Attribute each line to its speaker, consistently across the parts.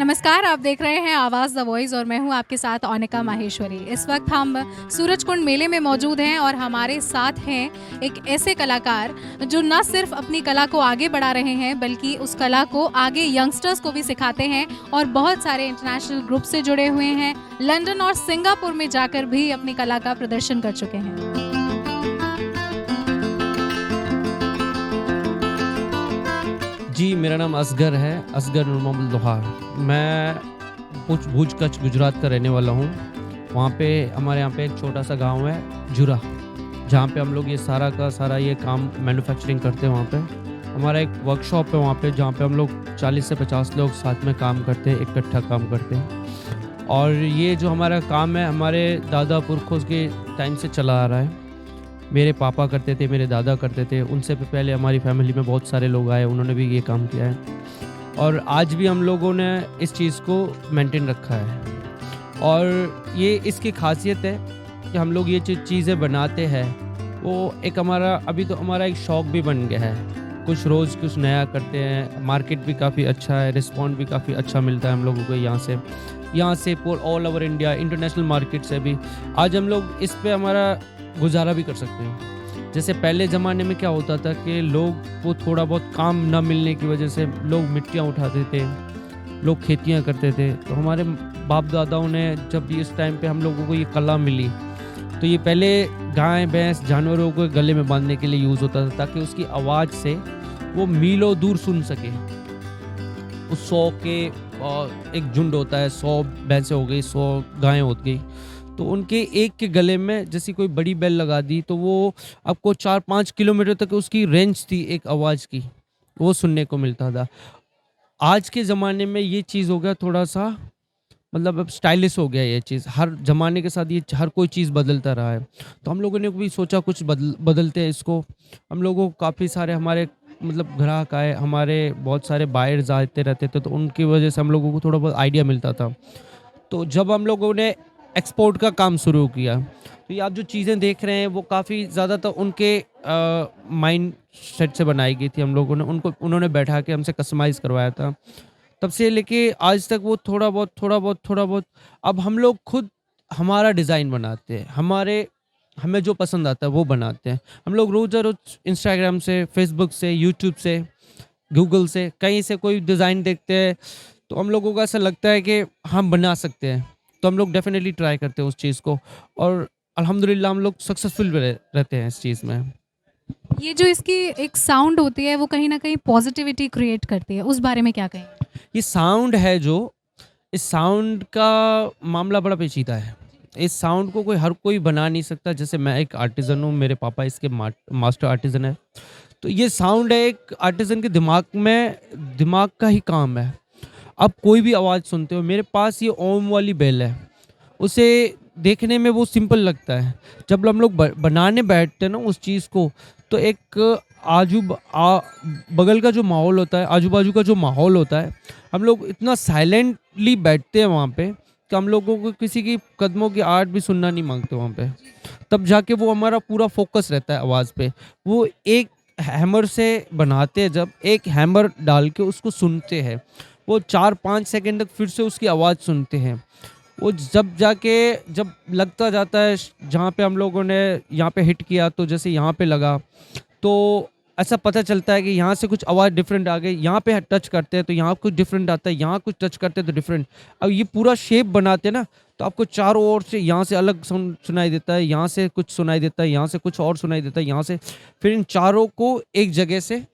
Speaker 1: नमस्कार, आप देख रहे हैं आवाज़ द वॉइस और मैं हूं आपके साथ औनिका माहेश्वरी। इस वक्त हम सूरजकुंड मेले में मौजूद हैं और हमारे साथ हैं एक ऐसे कलाकार जो न सिर्फ अपनी कला को आगे बढ़ा रहे हैं बल्कि उस कला को आगे यंगस्टर्स को भी सिखाते हैं और बहुत सारे इंटरनेशनल ग्रुप से जुड़े हुए हैं। लंदन और सिंगापुर में जाकर भी अपनी कला का प्रदर्शन कर चुके हैं।
Speaker 2: जी, मेरा नाम असगर है, असगर नूर मोहम्मद लोहार। मैं भुज कच्छ गुजरात का रहने वाला हूँ। वहाँ पे हमारे यहाँ पे एक छोटा-सा गाँव है जुरा, जहाँ पे हम लोग ये सारा का सारा ये काम मैन्युफैक्चरिंग करते हैं वहाँ पे। हमारा एक वर्कशॉप है वहाँ पे, जहाँ पे हम लोग 40 से 50 लोग साथ में काम करते हैं, इकट्ठा काम करते हैं। और ये जो हमारा काम है, हमारे दादा पुरखों के टाइम से चला आ रहा है। मेरे पापा करते थे, मेरे दादा करते थे, उनसे भी पहले हमारी फैमिली में बहुत सारे लोग आए, उन्होंने भी ये काम किया है और आज भी हम लोगों ने इस चीज़ को मेंटेन रखा है। और ये इसकी ख़ासियत है कि हम लोग ये चीज़ें बनाते हैं, वो एक हमारा अभी तो हमारा एक शौक़ भी बन गया है। कुछ रोज़ कुछ नया करते हैं, मार्केट भी काफ़ी अच्छा है, रिस्पॉन्ड भी काफ़ी अच्छा मिलता है हम लोगों को यहाँ से all over India international market से भी। आज हम लोग इस पे हमारा गुज़ारा भी कर सकते हैं। जैसे पहले ज़माने में क्या होता था कि लोग को थोड़ा बहुत काम ना मिलने की वजह से लोग मिट्टियाँ उठाते थे, लोग खेतियाँ करते थे। तो हमारे बाप दादाओं ने जब इस टाइम पे हम लोगों को ये कला मिली, तो ये पहले गाय भैंस जानवरों को गले में बांधने के लिए यूज़ होता था ताकि उसकी आवाज़ से वो मीलों दूर सुन सके। उस 100 के एक झुंड होता है, 100 भैंसें हो गई, 100 गायें हो गई, तो उनके एक के गले में जैसी कोई बड़ी बेल लगा दी तो वो आपको 4-5 किलोमीटर तक उसकी रेंज थी एक आवाज़ की, वो सुनने को मिलता था। आज के ज़माने में ये चीज़ हो गया थोड़ा-सा, मतलब अब स्टाइलिश हो गया ये चीज़। हर ज़माने के साथ ये हर कोई चीज़ बदलता रहा है। तो हम लोगों ने भी सोचा कुछ बदलते हैं इसको। हम लोगों को काफ़ी सारे हमारे मतलब ग्राहक आए, हमारे बहुत सारे बायर्स आते रहते थे, तो उनकी वजह से हम लोगों को थोड़ा बहुत आइडिया मिलता था। तो जब हम लोगों ने एक्सपोर्ट का काम शुरू किया, तो ये आप जो चीज़ें देख रहे हैं वो काफ़ी ज़्यादातर उनके माइंड सेट से बनाई गई थी। हम लोगों ने उन्होंने बैठा के हमसे कस्टमाइज़ करवाया था। तब से लेके आज तक वो थोड़ा बहुत अब हम लोग खुद हमारा डिज़ाइन बनाते हैं। हमें जो पसंद आता है वो बनाते हैं। हम लोग रोज़ इंस्टाग्राम से, फेसबुक से, यूट्यूब से, गूगल से, कहीं से कोई डिज़ाइन देखते हैं, तो हम लोगों को ऐसा लगता है कि हम बना सकते हैं। तो हम लोग डेफ़िनेटली ट्राई करते हैं उस चीज़ को और अल्हम्दुलिल्लाह हम लोग सक्सेसफुल भी रहते हैं इस चीज़ में।
Speaker 1: ये जो इसकी एक साउंड होती है वो कहीं न कहीं पॉजिटिविटी क्रिएट करती है, उस बारे में क्या कहेंगे?
Speaker 2: ये साउंड है जो, इस साउंड का मामला बड़ा पेचीदा है। इस साउंड को हर कोई बना नहीं सकता। जैसे मैं एक आर्टिज़न हूँ, मेरे पापा इसके मास्टर आर्टिज़न है। तो ये साउंड है एक आर्टिज़न के दिमाग का ही काम है। आप कोई भी आवाज़ सुनते हो, मेरे पास ये ओम वाली बेल है, उसे देखने में वो सिंपल लगता है। जब हम लोग बनाने बैठते हैं ना उस चीज़ को, तो एक बगल का जो माहौल होता है, आजू-बाजू का जो माहौल होता है, हम लोग इतना साइलेंटली बैठते हैं वहाँ पे कि हम लोगों को किसी की कदमों की आहट भी सुनना नहीं माँगते वहाँ पे। तब जाके वो हमारा पूरा फ़ोकस रहता है आवाज़ पे। वो एक हैमर से बनाते हैं, जब एक हैमर डाल के उसको सुनते हैं, वो 4-5 सेकंड तक फिर से उसकी आवाज़ सुनते हैं। वो जब लगता जाता है जहाँ पे हम लोगों ने यहाँ पे हिट किया, तो जैसे यहाँ पे लगा, तो ऐसा पता चलता है कि यहाँ से कुछ आवाज़ डिफरेंट आ गई, यहाँ पे टच करते हैं तो यहाँ कुछ डिफरेंट आता है, यहाँ कुछ टच करते हैं तो डिफरेंट। अब ये पूरा शेप बनाते हैं ना, तो आपको चारों ओर से यहाँ से अलग सुनाई देता है, यहाँ से कुछ सुनाई देता है, यहाँ से कुछ और सुनाई देता है, यहाँ से फिर इन चारों को एक जगह से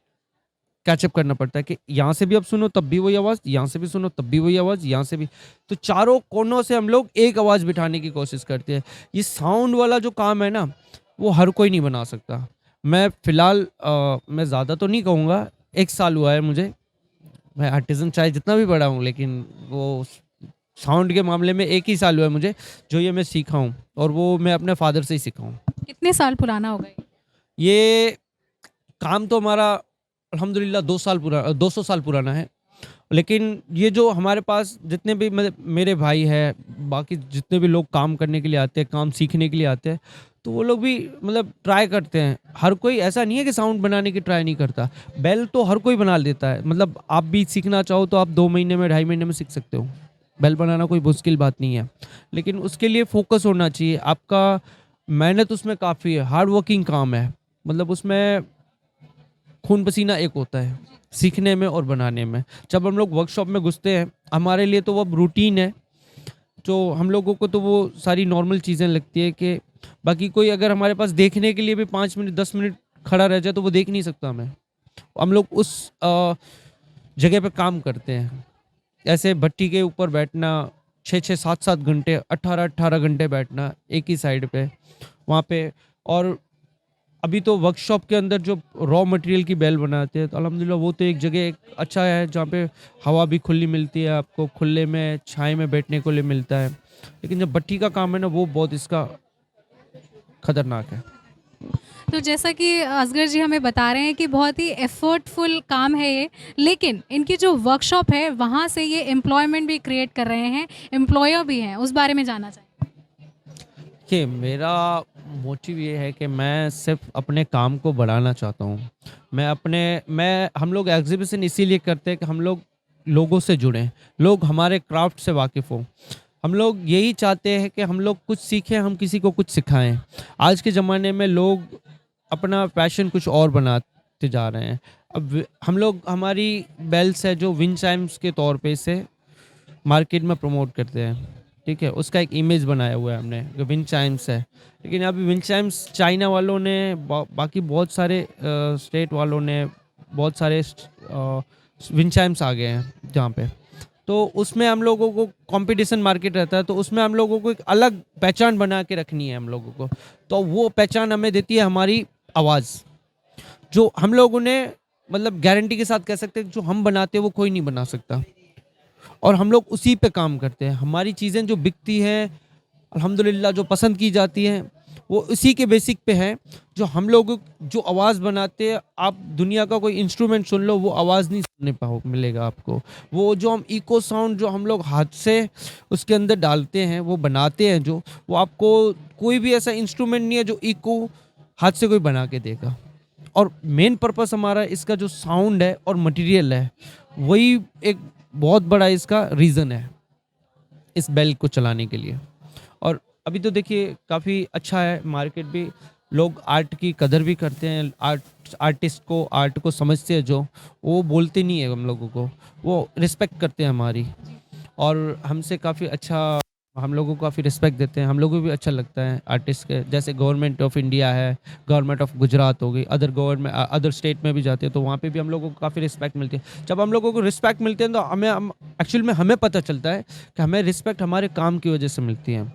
Speaker 2: कैचअप करना पड़ता है कि यहाँ से भी अब सुनो तब भी वही आवाज़, यहाँ से भी सुनो तब भी वही आवाज़, यहाँ से भी। तो चारों कोनों से हम लोग एक आवाज़ बिठाने की कोशिश करते हैं। ये साउंड वाला जो काम है ना, वो हर कोई नहीं बना सकता। मैं फ़िलहाल मैं ज़्यादा तो नहीं कहूँगा, 1 साल हुआ है मुझे। मैं आर्टिज़न चाहे जितना भी बड़ा हूँ, लेकिन वो साउंड के मामले में 1 ही साल हुआ है मुझे, जो ये मैं सीखा हूँ और वो मैं अपने फ़ादर से ही सीखा हूँ।
Speaker 1: कितने साल पुराना होगा ये?
Speaker 2: ये काम तो हमारा अल्हम्दुलिल्लाह 200 साल पुराना है लेकिन ये जो हमारे पास जितने भी मतलब मेरे भाई हैं, बाकी जितने भी लोग काम करने के लिए आते हैं, काम सीखने के लिए आते हैं, तो वो लोग भी मतलब ट्राई करते हैं। हर कोई ऐसा नहीं है कि साउंड बनाने की ट्राई नहीं करता। बेल तो हर कोई बना लेता है, मतलब आप भी सीखना चाहो तो आप 2 महीने में, ढाई महीने में सीख सकते हो। बेल बनाना कोई मुश्किल बात नहीं है, लेकिन उसके लिए फ़ोकस होना चाहिए। आपका मेहनत उसमें काफ़ी है, हार्ड वर्किंग काम है, मतलब उसमें खून पसीना एक होता है, सीखने में और बनाने में। जब हम लोग वर्कशॉप में घुसते हैं, हमारे लिए तो वो अब रूटीन है, जो हम लोगों को तो वो सारी नॉर्मल चीज़ें लगती है कि बाकी कोई अगर हमारे पास देखने के लिए भी 5 मिनट 10 मिनट खड़ा रह जाए तो वो देख नहीं सकता हमें। हम लोग उस जगह पे काम करते हैं। ऐसे भट्टी के ऊपर बैठना 6-6 7-7 घंटे 18-18 घंटे बैठना एक ही साइड पे वहाँ पे। और अभी तो वर्कशॉप के अंदर जो रॉ मटेरियल की बेल बनाते हैं तो अल्हम्दुलिल्लाह वो तो एक जगह एक अच्छा है जहाँ पे हवा भी खुली मिलती है, आपको खुले में छाए में बैठने को लिए मिलता है। लेकिन जब भट्टी का काम है ना, वो बहुत इसका खतरनाक है।
Speaker 1: तो जैसा कि असगर जी हमें बता रहे हैं कि बहुत ही एफर्टफुल काम है ये, लेकिन इनकी जो वर्कशॉप है वहाँ से ये एम्प्लॉयमेंट भी क्रिएट कर रहे हैं, एम्प्लॉयर भी हैं, उस बारे में जानना चाहेंगे।
Speaker 2: कि मेरा मोटिव ये है कि मैं सिर्फ अपने काम को बढ़ाना चाहता हूँ। मैं हम लोग एग्जीबिशन इसीलिए करते हैं कि हम लोग लोगों से जुड़ें, लोग हमारे क्राफ्ट से वाकिफ़ हों। हम लोग यही चाहते हैं कि हम लोग कुछ सीखें, हम किसी को कुछ सिखाएँ। आज के ज़माने में लोग अपना पैशन कुछ और बनाते जा रहे हैं। अब हम लोग हमारी बेल्स है जो विंड चाइम्स के तौर पे इसे मार्केट में प्रमोट करते हैं, ठीक है? उसका एक इमेज बनाया हुआ है हमने, जो विंड चाइम्स है। लेकिन अभी विंड चाइम्स चाइना वालों ने बाकी बहुत सारे स्टेट वालों ने बहुत सारे विंड चाइम्स आ गए हैं जहाँ पे, तो उसमें हम लोगों को कंपटीशन मार्केट रहता है, तो उसमें हम लोगों को एक अलग पहचान बना के रखनी है हम लोगों को। तो वो पहचान हमें देती है हमारी आवाज़, जो हम लोगों ने मतलब गारंटी के साथ कह सकते हैं जो हम बनाते हैं वो कोई नहीं बना सकता। और हम लोग उसी पे काम करते हैं। हमारी चीज़ें जो बिकती हैं अल्हम्दुलिल्लाह, जो पसंद की जाती हैं, वो इसी के बेसिक पे है। जो हम लोग जो आवाज़ बनाते हैं, आप दुनिया का कोई इंस्ट्रूमेंट सुन लो, वो आवाज़ नहीं सुनने पाओ मिलेगा आपको। वो जो हम इको साउंड जो हम लोग हाथ से उसके अंदर डालते हैं, वो बनाते हैं जो, वो आपको कोई भी ऐसा इंस्ट्रूमेंट नहीं है जो इको हाथ से कोई बना के देगा। और मेन पर्पस हमारा इसका जो साउंड है और मटेरियल है, वही एक बहुत बड़ा इसका रीज़न है इस बेल को चलाने के लिए। और अभी तो देखिए काफ़ी अच्छा है मार्केट भी, लोग आर्ट की कदर भी करते हैं। आर्टिस्ट को, आर्ट को समझते हैं, जो वो बोलते नहीं है हम लोगों को, वो रिस्पेक्ट करते हैं हमारी, और हमसे काफ़ी अच्छा, हम लोगों को काफ़ी रिस्पेक्ट देते हैं। हम लोगों को भी अच्छा लगता है आर्टिस्ट के, जैसे गवर्नमेंट ऑफ इंडिया है, गवर्नमेंट ऑफ गुजरात हो गई, अदर स्टेट में भी जाते हैं तो वहाँ पे भी हम लोगों को काफ़ी रिस्पेक्ट मिलती है। जब हम लोगों को रिस्पेक्ट मिलते हैं तो हम एक्चुअल में हमें पता चलता है कि हमें रिस्पेक्ट हमारे काम की वजह से मिलती है।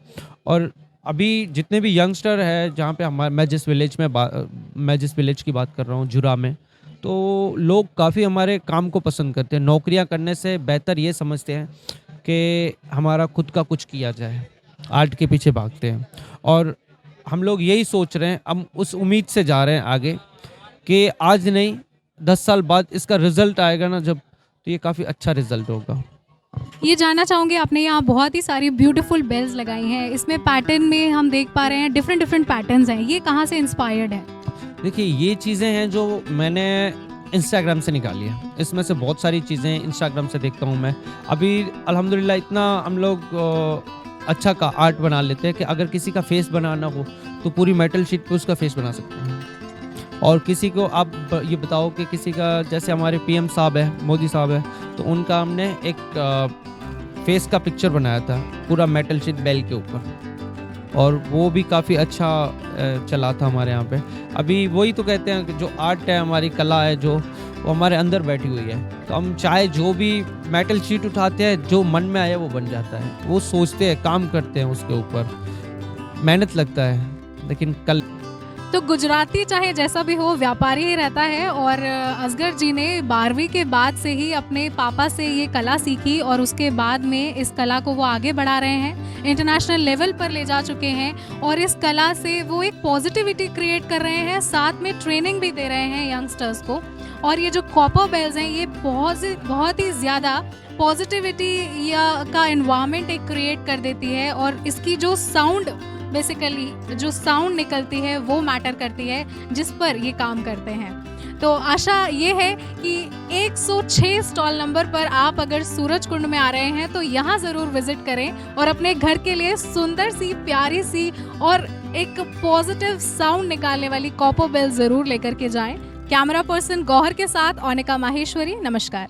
Speaker 2: और अभी जितने भी यंगस्टर है, जहाँ पे मैं जिस विलेज की बात कर रहा हूँ, जुरा में, तो लोग काफ़ी हमारे काम को पसंद करते हैं। नौकरियाँ करने से बेहतर ये समझते हैं कि हमारा खुद का कुछ किया जाए, आर्ट के पीछे भागते हैं। और हम लोग यही सोच रहे हैं, हम उस उम्मीद से जा रहे हैं आगे कि आज नहीं 10 साल बाद इसका रिज़ल्ट आएगा ना जब, तो ये काफ़ी अच्छा रिज़ल्ट होगा।
Speaker 1: ये जानना चाहूँगी, आपने यहाँ बहुत ही सारी ब्यूटीफुल बेल्स लगाई हैं, इसमें पैटर्न में हम देख पा रहे हैं डिफरेंट डिफरेंट पैटर्न्स हैं, ये कहाँ से इंस्पायर्ड है?
Speaker 2: देखिए ये चीज़ें हैं जो मैंने इंस्टाग्राम से निकाली है। इसमें से बहुत सारी चीज़ें इंस्टाग्राम से देखता हूँ मैं। अभी अल्हम्दुलिल्लाह इतना हम लोग अच्छा का आर्ट बना लेते हैं कि अगर किसी का फेस बनाना हो तो पूरी मेटल शीट पे उसका फेस बना सकते हैं। और किसी को आप ये बताओ कि किसी का, जैसे हमारे पीएम साहब है, मोदी साहब है, तो उनका हमने एक फेस का पिक्चर बनाया था पूरा मेटल शीट बेल के ऊपर, और वो भी काफ़ी अच्छा चला था हमारे यहाँ पे। अभी वही तो कहते हैं कि जो आर्ट है, हमारी कला है, जो वो हमारे अंदर बैठी हुई है। तो हम चाहे जो भी मेटल शीट उठाते हैं, जो मन में आया वो बन जाता है। वो सोचते हैं, काम करते हैं उसके ऊपर, मेहनत लगता है, लेकिन कल
Speaker 1: तो गुजराती चाहे जैसा भी हो व्यापारी ही रहता है और असगर जी ने 12वीं के बाद से ही अपने पापा से ये कला सीखी और उसके बाद में इस कला को वो आगे बढ़ा रहे हैं, इंटरनेशनल लेवल पर ले जा चुके हैं और इस कला से वो एक पॉजिटिविटी क्रिएट कर रहे हैं, साथ में ट्रेनिंग भी दे रहे हैं यंगस्टर्स को। और ये जो कॉपर बेल्स हैं ये बहुत ही ज़्यादा पॉजिटिविटी या का एनवायरनमेंट एक क्रिएट कर देती है और इसकी जो साउंड बेसिकली जो साउंड निकलती है वो मैटर करती है जिस पर ये काम करते हैं। तो आशा ये है कि 106 स्टॉल नंबर पर आप अगर सूरजकुंड में आ रहे हैं तो यहाँ ज़रूर विजिट करें और अपने घर के लिए सुंदर सी प्यारी सी और एक पॉजिटिव साउंड निकालने वाली कॉपर बेल ज़रूर लेकर के जाएं। कैमरा पर्सन गौहर के साथ ओनिका माहेश्वरी, नमस्कार।